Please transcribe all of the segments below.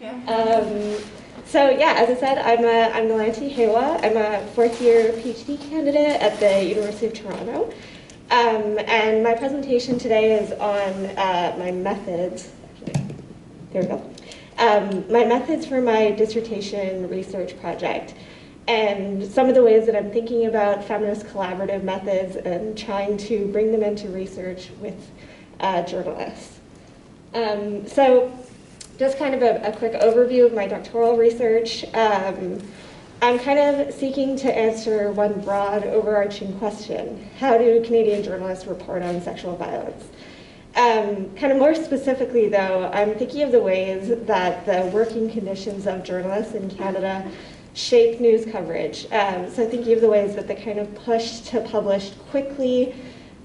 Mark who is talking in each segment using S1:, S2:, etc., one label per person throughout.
S1: Yeah. So yeah, as I said, I'm Nelanthi Hewa. I'm a fourth-year PhD candidate at the University of Toronto. And my presentation today is on my methods. Actually, there we go. My methods for my dissertation research project, and some of the ways that I'm thinking about feminist collaborative methods and trying to bring them into research with journalists. So just kind of a quick overview of my doctoral research. I'm kind of seeking to answer one broad overarching question: how do Canadian journalists report on sexual violence? Kind of more specifically though, I'm thinking of the ways that the working conditions of journalists in Canada shape news coverage. So thinking of the ways that they kind of push to publish quickly,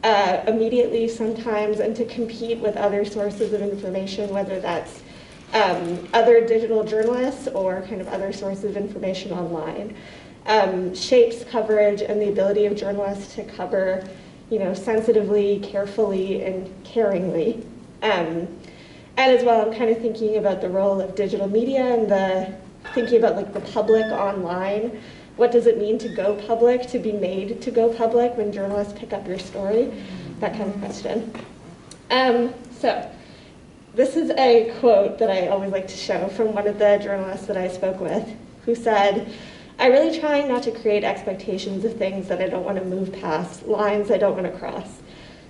S1: immediately sometimes, and to compete with other sources of information, whether that's other digital journalists or kind of other sources of information online, shapes coverage and the ability of journalists to cover, sensitively, carefully, and caringly. And as well, I'm kind of thinking about the role of digital media and thinking about like the public online. What does it mean to go public, to be made to go public when journalists pick up your story? That kind of question. So this is a quote that I always like to show from one of the journalists that I spoke with, who said, "I really try not to create expectations of things that I don't want to move past, lines I don't want to cross.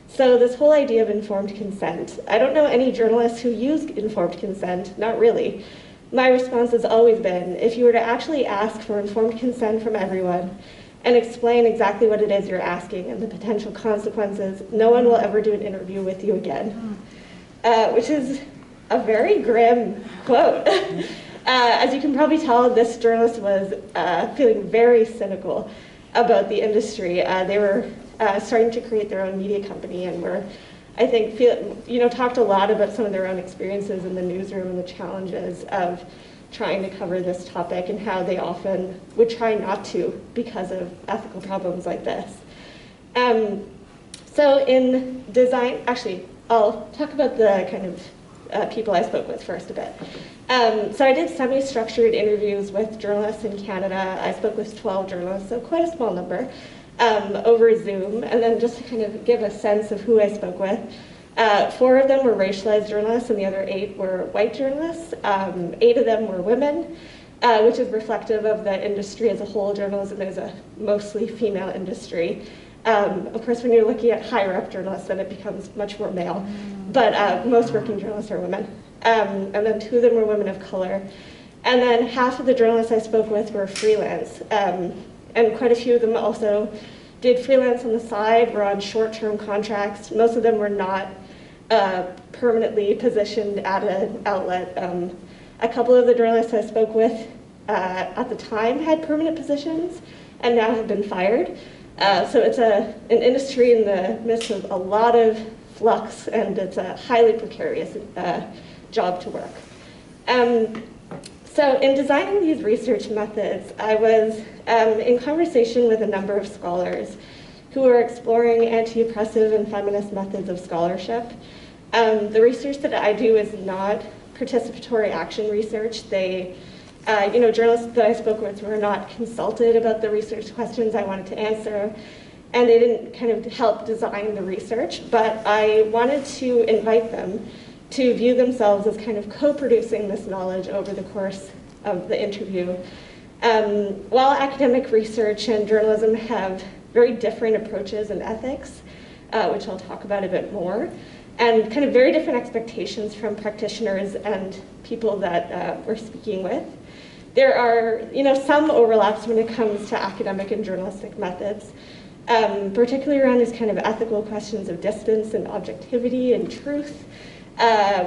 S1: So this whole idea of informed consent, I don't know any journalists who use informed consent, not really. My response has always been, if you were to actually ask for informed consent from everyone and explain exactly what it is you're asking and the potential consequences, no one will ever do an interview with you again." Which is a very grim quote. As you can probably tell, this journalist was feeling very cynical about the industry. They were starting to create their own media company and were, I think, talked a lot about some of their own experiences in the newsroom and the challenges of trying to cover this topic and how they often would try not to because of ethical problems like this. So in design, actually, I'll talk about the kind of people I spoke with first a bit. So I did semi-structured interviews with journalists in Canada. I spoke with 12 journalists, so quite a small number, over Zoom. And then just to kind of give a sense of who I spoke with, 4 of them were racialized journalists and the other 8 were white journalists. 8 of them were women, which is reflective of the industry as a whole. Journalism is a mostly female industry. Of course, when you're looking at higher up journalists, then it becomes much more male. But most working journalists are women. And then 2 of them were women of color. And then half of the journalists I spoke with were freelance. And quite a few of them also did freelance on the side, were on short-term contracts. Most of them were not permanently positioned at an outlet. A couple of the journalists I spoke with at the time had permanent positions and now have been fired. So it's an industry in the midst of a lot of flux, and it's a highly precarious job to work. So in designing these research methods, I was in conversation with a number of scholars who were exploring anti-oppressive and feminist methods of scholarship. The research that I do is not participatory action research. Journalists that I spoke with were not consulted about the research questions I wanted to answer, and they didn't kind of help design the research, but I wanted to invite them to view themselves as kind of co-producing this knowledge over the course of the interview. While academic research and journalism have very different approaches and ethics, which I'll talk about a bit more, and kind of very different expectations from practitioners and people that we're speaking with, there are some overlaps when it comes to academic and journalistic methods, particularly around these kind of ethical questions of distance and objectivity and truth,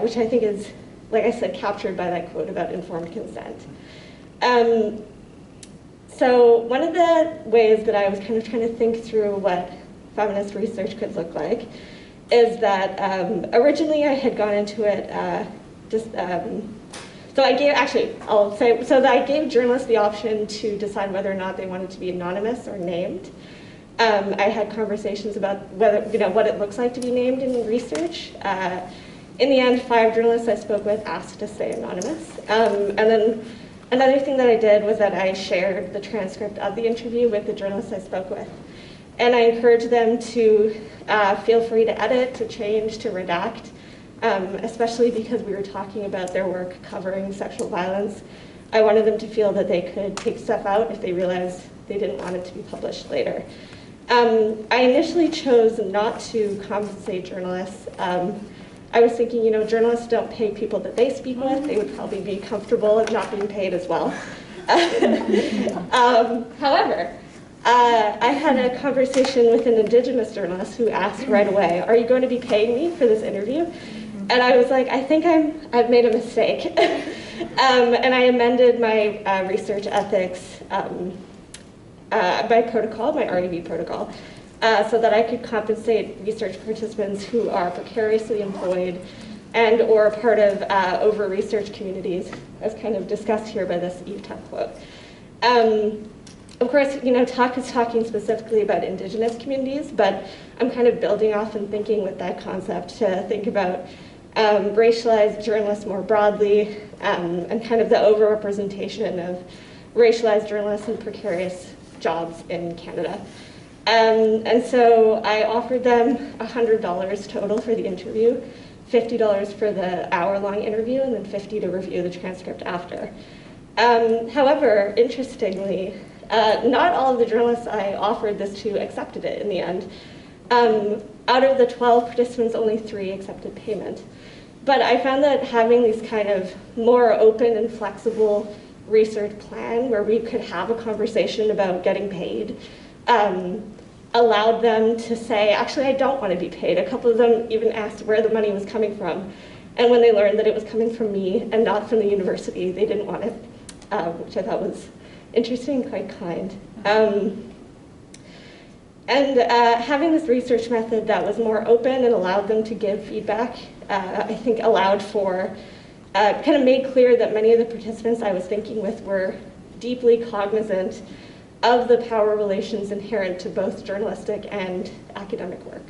S1: which I think is, like I said, captured by that quote about informed consent. So one of the ways that I was kind of trying to think through what feminist research could look like is that originally I had gone into it so I gave journalists the option to decide whether or not they wanted to be anonymous or named. I had conversations about whether, what it looks like to be named in research. in the end, 5 journalists I spoke with asked to stay anonymous. And then another thing that I did was that I shared the transcript of the interview with the journalists I spoke with. And I encouraged them to feel free to edit, to change, to redact, especially because we were talking about their work covering sexual violence. I wanted them to feel that they could take stuff out if they realized they didn't want it to be published later. I initially chose not to compensate journalists. I was thinking, you know, journalists don't pay people that they speak with. They would probably be comfortable not being paid as well. However, I had a conversation with an Indigenous journalist who asked right away, "Are you going to be paying me for this interview?" And I was like, "I think I've made a mistake." And I amended my research ethics, my protocol, my REV protocol, so that I could compensate research participants who are precariously employed and or part of over-research communities, as kind of discussed here by this Eve Tuck quote. Of course, you know, talk is talking specifically about Indigenous communities, but I'm kind of building off and thinking with that concept to think about racialized journalists more broadly, and kind of the overrepresentation of racialized journalists in precarious jobs in Canada. And so I offered them $100 total for the interview, $50 for the hour-long interview, and then $50 to review the transcript after. However, interestingly, not all of the journalists I offered this to accepted it in the end. Out of the 12 participants, only 3 accepted payment. But I found that having these kind of more open and flexible research plan where we could have a conversation about getting paid allowed them to say, actually, I don't want to be paid. A couple of them even asked where the money was coming from. And when they learned that it was coming from me and not from the university, they didn't want it, which I thought was interesting, quite kind. Having this research method that was more open and allowed them to give feedback, I think allowed for, kind of made clear that many of the participants I was thinking with were deeply cognizant of the power relations inherent to both journalistic and academic work.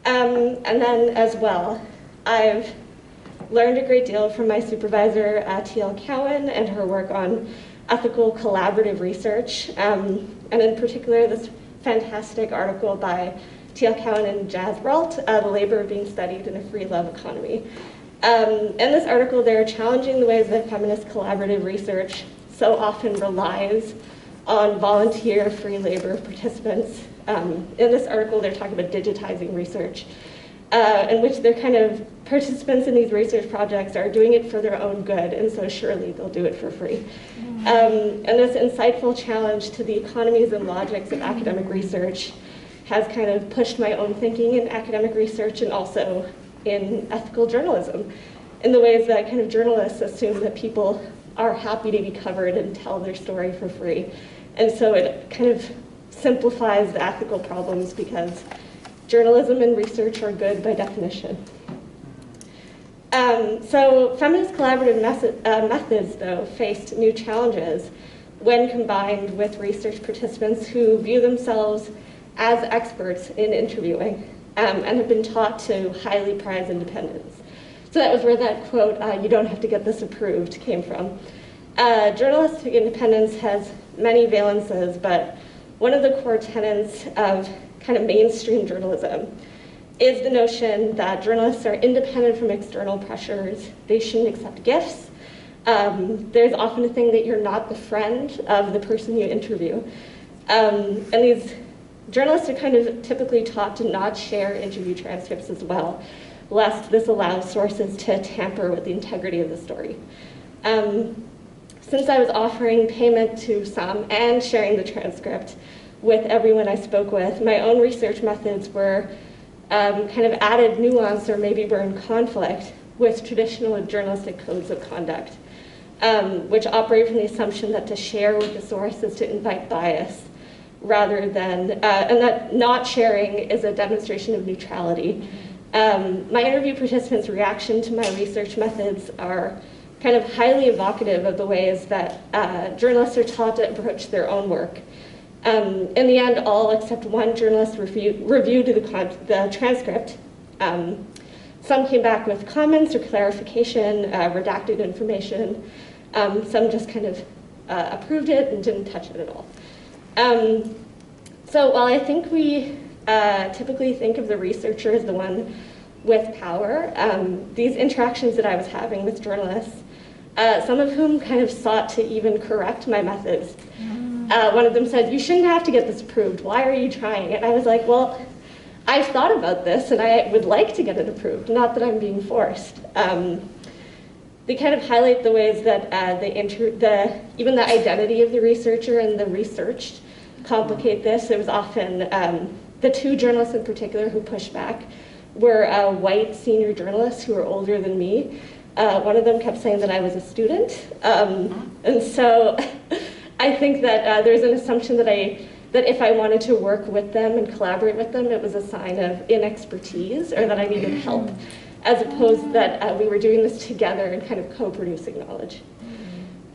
S1: And then as well, I've learned a great deal from my supervisor, T.L. Cowan, and her work on ethical collaborative research, and in particular this fantastic article by T.L. Cowan and Jazz Brault, The Labor Being Studied in a Free Love Economy. In this article, they're challenging the ways that feminist collaborative research so often relies on volunteer free labor participants. In this article, they're talking about digitizing research, in which they're kind of, participants in these research projects are doing it for their own good, and so surely they'll do it for free. And this insightful challenge to the economies and logics of academic research has kind of pushed my own thinking in academic research and also in ethical journalism, in the ways that kind of journalists assume that people are happy to be covered and tell their story for free. And so it kind of simplifies the ethical problems because journalism and research are good by definition. So feminist collaborative methods, though, faced new challenges when combined with research participants who view themselves as experts in interviewing and have been taught to highly prize independence. So that was where that quote, "you don't have to get this approved," came from. Journalistic independence has many valences, but one of the core tenets of kind of mainstream journalism is the notion that journalists are independent from external pressures. They shouldn't accept gifts. There's often a thing that you're not the friend of the person you interview. And these journalists are kind of typically taught to not share interview transcripts as well, lest this allows sources to tamper with the integrity of the story. Since I was offering payment to some and sharing the transcript with everyone I spoke with, my own research methods were kind of added nuance or maybe were in conflict with traditional journalistic codes of conduct, which operate from the assumption that to share with the source is to invite bias rather than, and that not sharing is a demonstration of neutrality. My interview participants' reaction to my research methods are kind of highly evocative of the ways that journalists are taught to approach their own work. In the end, all except one journalist reviewed the transcript, Some came back with comments or clarification, redacted information. Some just kind of approved it and didn't touch it at all. So while I think we typically think of the researcher as the one with power, these interactions that I was having with journalists, some of whom kind of sought to even correct my methods. One of them said, "You shouldn't have to get this approved. Why are you trying?" And I was like, well, I've thought about this and I would like to get it approved, not that I'm being forced. They kind of highlight the ways that even the identity of the researcher and the researched complicate this. It was often the two journalists in particular who pushed back were white senior journalists who were older than me. One of them kept saying that I was a student. And so I think that there's an assumption that if I wanted to work with them and collaborate with them, it was a sign of inexpertise or that I needed help, as opposed that we were doing this together and kind of co-producing knowledge.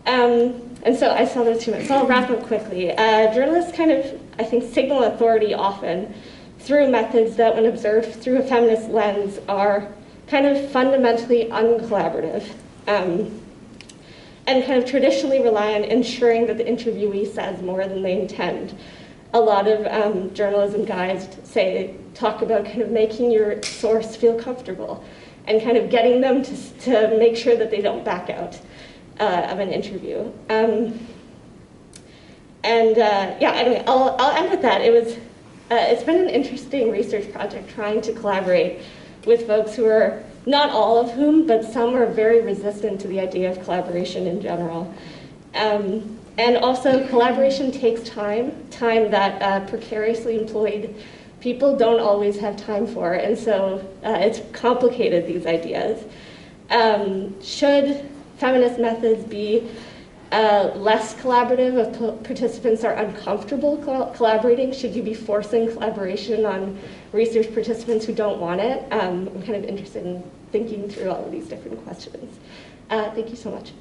S1: And so I saw those 2 minutes. So I'll wrap up quickly. Journalists kind of, I think, signal authority often through methods that, when observed through a feminist lens, are kind of fundamentally uncollaborative, and kind of traditionally rely on ensuring that the interviewee says more than they intend. A lot of journalism guys talk about kind of making your source feel comfortable and kind of getting them to make sure that they don't back out of an interview. Yeah, anyway, I'll end with that. It's been an interesting research project trying to collaborate with folks who are, not all of whom, but some are very resistant to the idea of collaboration in general. And also, collaboration takes time that precariously employed people don't always have time for, and so it's complicated, these ideas. Should feminist methods be less collaborative if participants are uncomfortable collaborating? Should you be forcing collaboration on research participants who don't want it? I'm kind of interested in thinking through all of these different questions. Thank you so much.